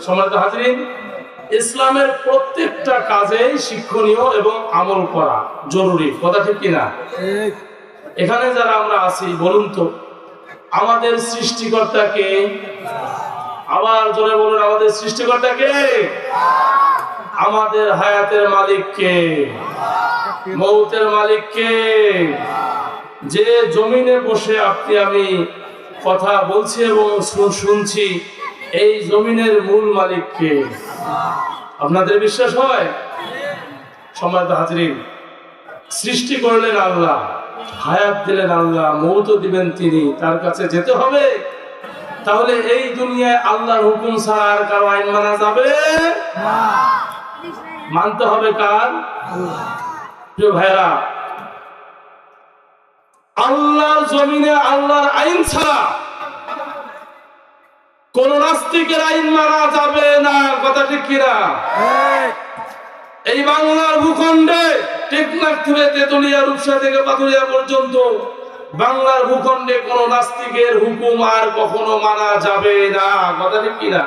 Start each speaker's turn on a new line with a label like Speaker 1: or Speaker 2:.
Speaker 1: সম্মানিত হাজিরিন, ইসলামের প্রত্যেকটা কাজেই শিক্ষণীয় এবং আমল করা জরুরি, কথা ঠিক কিনা? এখানে যারা আমরা আছি বলুন তো, আমাদের সৃষ্টিকর্তাকে, আবার জোরে বলুন, আমাদের সৃষ্টিকর্তাকে, আমাদের হায়াতের মালিককে, মৌতের মালিককে, যে জমিনে বসে আপনি আমি কথা বলছি এবং শুনছি, এই জমিনের মূল মালিককে। আপনাদের বিশ্বাস হয়? সম্মানিত হাজিরিন, সৃষ্টি করলেন আল্লাহ, হায়াত দিলেন আল্লাহ, মৌত দিবেন তিনি, তার কাছে যেতে হবে। তাহলে এই দুনিয়ায় আল্লাহর হুকুম ছাড়া আর কারো আইন মানা যাবে না, মানতে হবে কার? প্রিয় ভাইরা, আল্লাহর জমিনে আল্লাহর আইন ছাড়া কোন নাস্তিকের আইন মানা যাবে না, কথা ঠিক কিনা? এই বাংলার ভূখণ্ডে টেকনাফ থেকে তেতুলিয়া, রূপসা থেকে পাথুরিয়া পর্যন্ত বাংলার ভূখণ্ডে কোন নাস্তিকের হুকুম আর কখনো মানা যাবে না, কথা ঠিক কিনা?